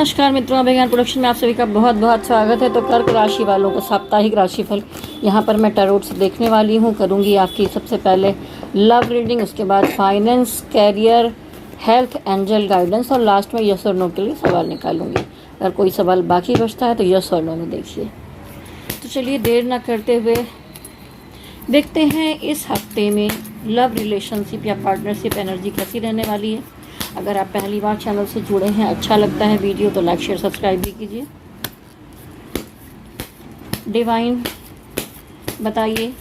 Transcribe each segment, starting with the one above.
नमस्कार मित्रों, अभिज्ञान प्रोडक्शन में आप सभी का बहुत बहुत स्वागत है। तो कर्क राशि वालों को साप्ताहिक राशिफल यहाँ पर मैं टैरोट से देखने वाली हूँ। करूँगी आपकी सबसे पहले लव रीडिंग, उसके बाद finance, career, health, angel guidance और लास्ट में यस और नो के लिए सवाल निकालूंगी। अगर कोई सवाल बाकी बचता है तो यस और नो में देखिए। तो चलिए देर ना करते हुए देखते हैं इस हफ्ते में लव रिलेशनशिप या पार्टनरशिप एनर्जी कैसी रहने वाली है। अगर आप पहली बार चैनल से जुड़े हैं, अच्छा लगता है वीडियो तो लाइक शेयर सब्सक्राइब भी कीजिए। डिवाइन बताइए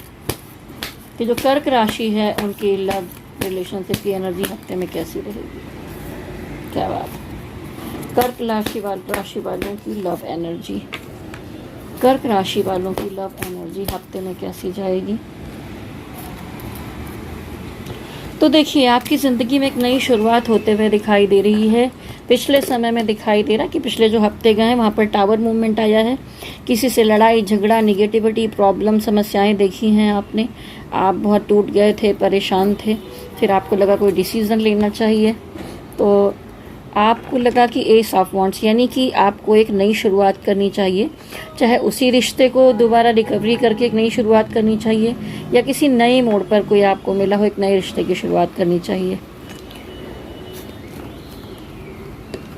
कि जो कर्क राशि है उनकी लव रिलेशनशिप की एनर्जी हफ्ते में कैसी रहेगी। क्या बात है। कर्क राशि वालों की लव एनर्जी, कर्क राशि वालों की लव एनर्जी हफ्ते में कैसी जाएगी। तो देखिए, आपकी ज़िंदगी में एक नई शुरुआत होते हुए दिखाई दे रही है। पिछले समय में दिखाई दे रहा है कि पिछले जो हफ्ते गए हैं वहाँ पर टावर मूवमेंट आया है। किसी से लड़ाई झगड़ा, निगेटिविटी, प्रॉब्लम, समस्याएं देखी हैं आपने। आप बहुत टूट गए थे, परेशान थे, फिर आपको लगा कोई डिसीज़न लेना चाहिए तो आपको लगा कि एस ऑफ वांड्स, यानी कि आपको एक नई शुरुआत करनी चाहिए। चाहे उसी रिश्ते को दोबारा रिकवरी करके एक नई शुरुआत करनी चाहिए या किसी नए मोड़ पर कोई आपको मिला हो, एक नए रिश्ते की शुरुआत करनी चाहिए।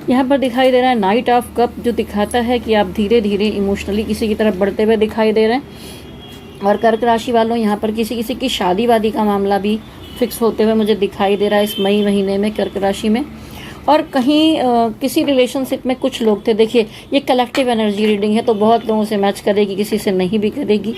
यहाँ पर दिखाई दे रहा है नाइट ऑफ कप, जो दिखाता है कि आप धीरे धीरे इमोशनली किसी की तरफ बढ़ते हुए दिखाई दे रहे हैं। और कर्क राशि वालों, यहाँ पर किसी की शादी वादी का मामला भी फिक्स होते हुए मुझे दिखाई दे रहा है इस मई महीने में कर्क राशि में। और कहीं किसी रिलेशनशिप में कुछ लोग थे। देखिए, ये कलेक्टिव एनर्जी रीडिंग है तो बहुत लोगों से मैच करेगी, किसी से नहीं भी करेगी।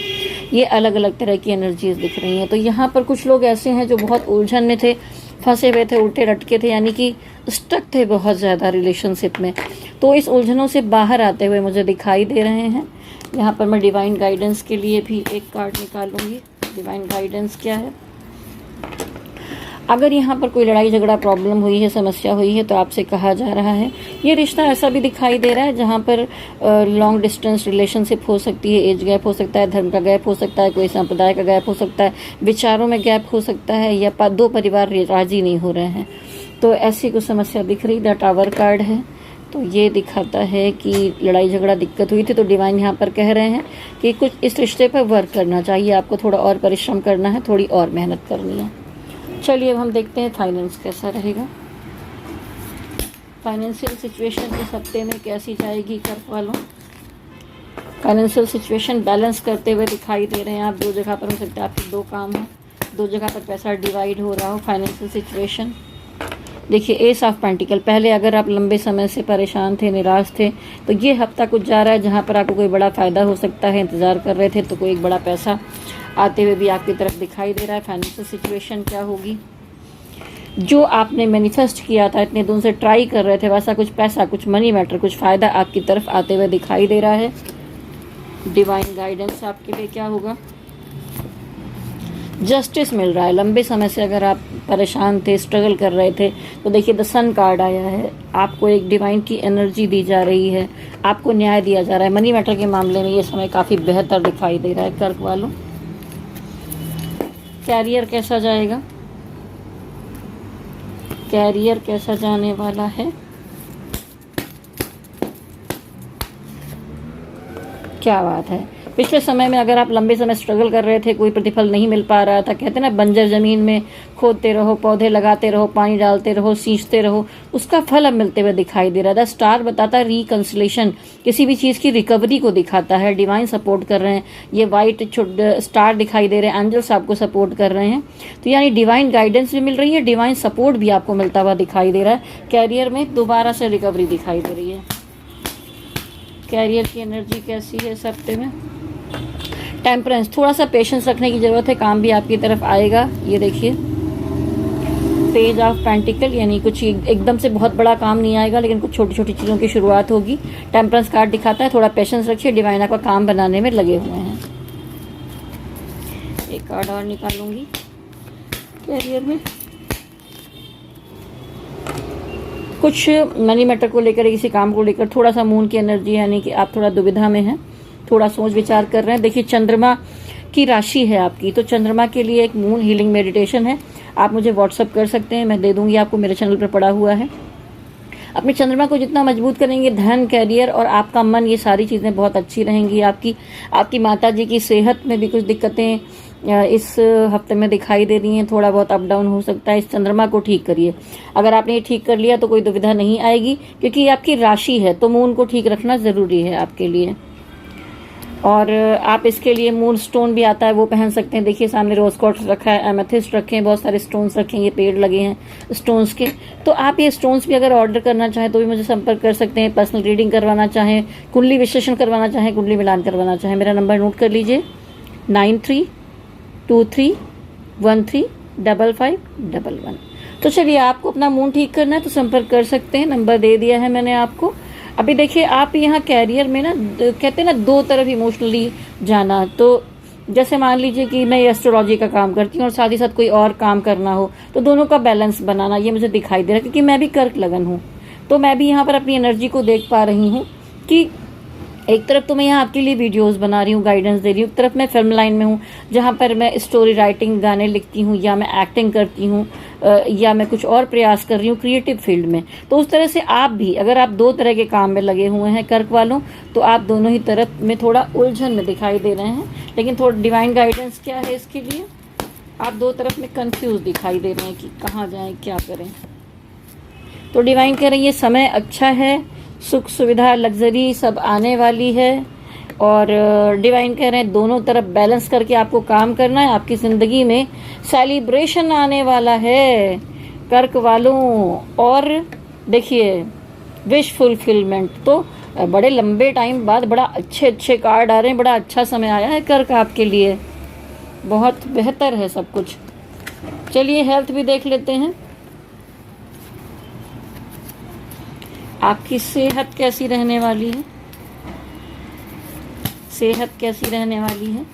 ये अलग अलग तरह की एनर्जीज दिख रही हैं। तो यहाँ पर कुछ लोग ऐसे हैं जो बहुत उलझन में थे, फंसे हुए थे, उल्टे लटके थे, यानी कि स्टक थे बहुत ज़्यादा रिलेशनशिप में। तो इस उलझनों से बाहर आते हुए मुझे दिखाई दे रहे हैं। यहाँ पर मैं डिवाइन गाइडेंस के लिए भी एक कार्ड निकालूंगी। डिवाइन गाइडेंस क्या है। अगर यहाँ पर कोई लड़ाई झगड़ा, प्रॉब्लम हुई है, समस्या हुई है तो आपसे कहा जा रहा है, ये रिश्ता ऐसा भी दिखाई दे रहा है जहाँ पर लॉन्ग डिस्टेंस रिलेशनशिप हो सकती है, एज गैप हो सकता है, धर्म का गैप हो सकता है, कोई संप्रदाय का गैप हो सकता है, विचारों में गैप हो सकता है, या दो परिवार राजी नहीं हो रहे हैं। तो ऐसी कुछ समस्या दिख रही। द टावर कार्ड है तो ये दिखाता है कि लड़ाई झगड़ा दिक्कत हुई थी। तो डिवाइन यहाँ पर कह रहे हैं कि कुछ इस रिश्ते पर वर्क करना चाहिए, आपको थोड़ा और परिश्रम करना है, थोड़ी और मेहनत करनी है। चलिए अब हम देखते हैं फाइनेंस कैसा रहेगा। फाइनेंशियल सिचुएशन इस हफ्ते में कैसी जाएगी कर्क वालों। फाइनेंशियल सिचुएशन बैलेंस करते हुए दिखाई दे रहे हैं। आप दो जगह पर हो सकते हैं, आपके दो काम हो, दो जगह पर पैसा डिवाइड हो रहा हो। फाइनेंशियल सिचुएशन देखिए, एस ऑफ पेंटिकल। पहले अगर आप लंबे समय से परेशान थे, निराश थे, तो ये हफ्ता कुछ जा रहा है जहाँ पर आपको कोई बड़ा फ़ायदा हो सकता है। इंतज़ार कर रहे थे तो कोई एक बड़ा पैसा आते हुए भी आपकी तरफ दिखाई दे रहा है। फाइनेंशियल सिचुएशन क्या होगी। जो आपने मैनिफेस्ट किया था, इतने दिन से ट्राई कर रहे थे, वैसा कुछ पैसा, कुछ मनी मैटर, कुछ फ़ायदा आपकी तरफ आते हुए दिखाई दे रहा है। डिवाइन गाइडेंस आपके लिए क्या होगा। जस्टिस मिल रहा है। लंबे समय से अगर आप परेशान थे, स्ट्रगल कर रहे थे, तो देखिए द सन कार्ड आया है। आपको एक डिवाइन की एनर्जी दी जा रही है, आपको न्याय दिया जा रहा है। मनी मैटर के मामले में ये समय काफ़ी बेहतर दिखाई दे रहा है कर्क वालों। कैरियर कैसा जाएगा। कैरियर कैसा जाने वाला है। क्या बात है। पिछले समय में अगर आप लंबे समय स्ट्रगल कर रहे थे, कोई प्रतिफल नहीं मिल पा रहा था, कहते हैं ना बंजर ज़मीन में खोदते रहो, पौधे लगाते रहो, पानी डालते रहो, सींचते रहो, उसका फल अब मिलते हुए दिखाई दे रहा था। स्टार बताता है रिकंसिलेशन, किसी भी चीज़ की रिकवरी को दिखाता है। डिवाइन सपोर्ट कर रहे हैं। ये वाइट स्टार दिखाई दे रहे हैं, एंजल्स आपको सपोर्ट कर रहे हैं। तो यानी डिवाइन गाइडेंस भी मिल रही है, डिवाइन सपोर्ट भी आपको मिलता हुआ दिखाई दे रहा है। कैरियर में दोबारा से रिकवरी दिखाई दे रही है। कैरियर की एनर्जी कैसी है इस हफ्ते में। टेम्परेंस, थोड़ा सा पेशेंस रखने की ज़रूरत है, काम भी आपकी तरफ आएगा। ये देखिए पेज ऑफ पेंटिकल, यानी कुछ एकदम से बहुत बड़ा काम नहीं आएगा, लेकिन कुछ छोटी छोटी चीज़ों की शुरुआत होगी। टेम्परेंस कार्ड दिखाता है थोड़ा पेशेंस रखिए, डिवाइन आपका काम बनाने में लगे हुए हैं। एक कार्ड और निकालूंगी। कैरियर में कुछ मनी मैटर को लेकर, किसी काम को लेकर थोड़ा सा मून की एनर्जी, यानी कि आप थोड़ा दुविधा में हैं, थोड़ा सोच विचार कर रहे हैं। देखिए चंद्रमा की राशि है आपकी, तो चंद्रमा के लिए एक मून हीलिंग मेडिटेशन है। आप मुझे व्हाट्सअप कर सकते हैं, मैं दे दूंगी आपको, मेरे चैनल पर पड़ा हुआ है। अपने चंद्रमा को जितना मजबूत करेंगे, धन, कैरियर और आपका मन, ये सारी चीज़ें बहुत अच्छी रहेंगी। आपकी माता जी की सेहत में भी कुछ दिक्कतें इस हफ्ते में दिखाई दे रही हैं, थोड़ा बहुत अप डाउन हो सकता है। इस चंद्रमा को ठीक करिए। अगर आपने ये ठीक कर लिया तो कोई दुविधा नहीं आएगी, क्योंकि ये आपकी राशि है, तो मून को ठीक रखना ज़रूरी है आपके लिए। और आप इसके लिए मून स्टोन भी आता है, वो पहन सकते हैं। देखिए सामने रोज क्वार्ट्ज रखा है, एमेथिस्ट रखे हैं, बहुत सारे स्टोन्स रखे हैं, ये पेड़ लगे हैं स्टोन्स के। तो आप ये स्टोन्स भी अगर ऑर्डर करना चाहें तो भी मुझे संपर्क कर सकते हैं। पर्सनल रीडिंग करवाना चाहें, कुंडली विश्लेषण करवाना चाहें, कुंडली मिलान करवाना चाहें, मेरा नंबर नोट कर लीजिए 9323135511। तो चलिए, आपको अपना मून ठीक करना है तो संपर्क कर सकते हैं, नंबर दे दिया है मैंने आपको। अभी देखिए, आप यहाँ कैरियर में ना कहते हैं ना दो तरफ इमोशनली जाना, तो जैसे मान लीजिए कि मैं एस्ट्रोलॉजी का काम करती हूँ और साथ ही साथ कोई और काम करना हो, तो दोनों का बैलेंस बनाना, ये मुझे दिखाई दे रहा है, क्योंकि मैं भी कर्क लगन हूँ। तो मैं भी यहाँ पर अपनी एनर्जी को देख पा रही हूँ कि एक तरफ तो मैं यहाँ आपके लिए वीडियोस बना रही हूँ, गाइडेंस दे रही हूँ, एक तरफ मैं फिल्म लाइन में हूँ जहाँ पर मैं स्टोरी राइटिंग, गाने लिखती हूँ, या मैं एक्टिंग करती हूँ, या मैं कुछ और प्रयास कर रही हूँ क्रिएटिव फील्ड में। तो उस तरह से आप भी, अगर आप दो तरह के काम में लगे हुए हैं कर्क वालों, तो आप दोनों ही तरफ में थोड़ा उलझन में दिखाई दे रहे हैं। लेकिन थोड़ा डिवाइन गाइडेंस क्या है इसके लिए, आप दो तरफ में कंफ्यूज दिखाई दे रहे हैं कि कहाँ जाएं, क्या करें। तो डिवाइन कह रही है समय अच्छा है, सुख सुविधा लग्जरी सब आने वाली है। और डिवाइन कह रहे हैं दोनों तरफ बैलेंस करके आपको काम करना है। आपकी ज़िंदगी में सेलिब्रेशन आने वाला है कर्क वालों। और देखिए, विश फुलफिलमेंट, तो बड़े लंबे टाइम बाद बड़ा अच्छे कार्ड आ रहे हैं, बड़ा अच्छा समय आया है कर्क आपके लिए, बहुत बेहतर है सब कुछ। चलिए हेल्थ भी देख लेते हैं, आपकी सेहत कैसी रहने वाली है, सेहत कैसी रहने वाली है।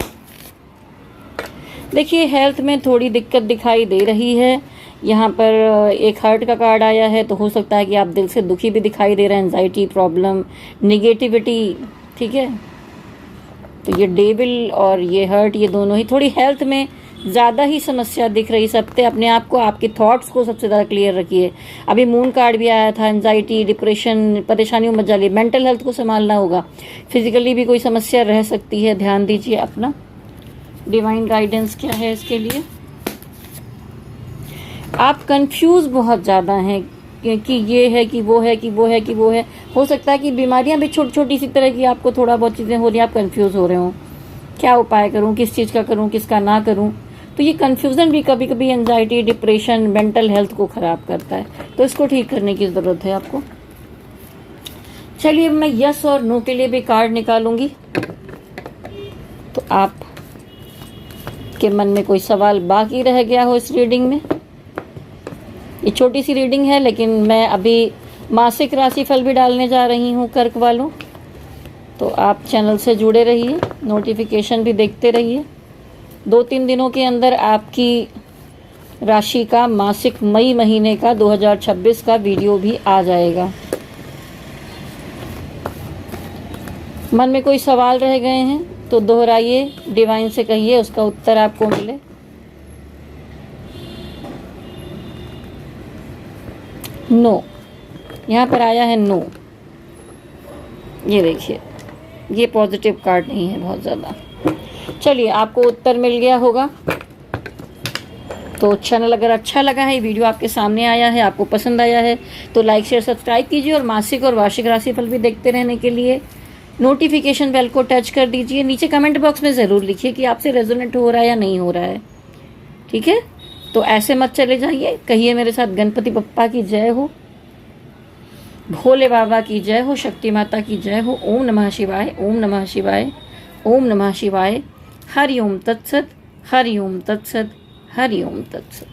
देखिए हेल्थ में थोड़ी दिक्कत दिखाई दे रही है। यहाँ पर एक हार्ट का कार्ड आया है, तो हो सकता है कि आप दिल से दुखी भी दिखाई दे रहे हैं, एंजाइटी, प्रॉब्लम, निगेटिविटी, ठीक है। तो ये डेविल और ये हर्ट, ये दोनों ही थोड़ी हेल्थ में ज़्यादा ही समस्या दिख रही सकते। अपने आप को, आपके थॉट्स को सबसे ज़्यादा क्लियर रखिए। अभी मून कार्ड भी आया था, एंजाइटी, डिप्रेशन, परेशानियों मत जाइए, मेंटल हेल्थ को संभालना होगा। फिजिकली भी कोई समस्या रह सकती है, ध्यान दीजिए अपना। डिवाइन गाइडेंस क्या है इसके लिए। आप कंफ्यूज बहुत ज़्यादा हैं कि ये है कि वो है कि वो है कि वो है। हो सकता है कि बीमारियां भी छोटी छोटी सी तरह की आपको थोड़ा बहुत चीज़ें हो रही हैं, आप कंफ्यूज हो रहे हो, क्या उपाय करूं, किस चीज़ का करूं, किसका ना करूं। तो ये कंफ्यूजन भी कभी कभी एंजाइटी, डिप्रेशन, मेंटल हेल्थ को ख़राब करता है, तो इसको ठीक करने की ज़रूरत है आपको। चलिए मैं यस और नो के लिए भी कार्ड निकालूंगी। तो आप के मन में कोई सवाल बाकी रह गया हो इस रीडिंग में। ये छोटी सी रीडिंग है, लेकिन मैं अभी मासिक राशिफल भी डालने जा रही हूँ कर्क वालों। तो आप चैनल से जुड़े रहिए, नोटिफिकेशन भी देखते रहिए। 2-3 दिनों के अंदर आपकी राशि का मासिक मई महीने का 2026 का वीडियो भी आ जाएगा। मन में कोई सवाल रह गए हैं तो दोहराइए, डिवाइन से कहिए, उसका उत्तर आपको मिले। नो, यहाँ पर आया है नो। ये देखिए, ये पॉजिटिव कार्ड नहीं है बहुत ज़्यादा। चलिए, आपको उत्तर मिल गया होगा। तो चैनल अगर अच्छा लगा है, वीडियो आपके सामने आया है, आपको पसंद आया है, तो लाइक शेयर सब्सक्राइब कीजिए। और मासिक और वार्षिक राशिफल भी देखते रहने के लिए नोटिफिकेशन बेल को टच कर दीजिए। नीचे कमेंट बॉक्स में ज़रूर लिखिए कि आपसे रेजोनेट हो रहा है या नहीं हो रहा है, ठीक है। तो ऐसे मत चले जाइए, कहिए मेरे साथ गणपति बप्पा की जय हो, भोले बाबा की जय हो, शक्ति माता की जय हो। ओम नमः शिवाय, ओम नमः शिवाय, ओम नमः शिवाय। हरि ओम तत्सत, हरि ओम तत्सत, हरि ओम तत्सत।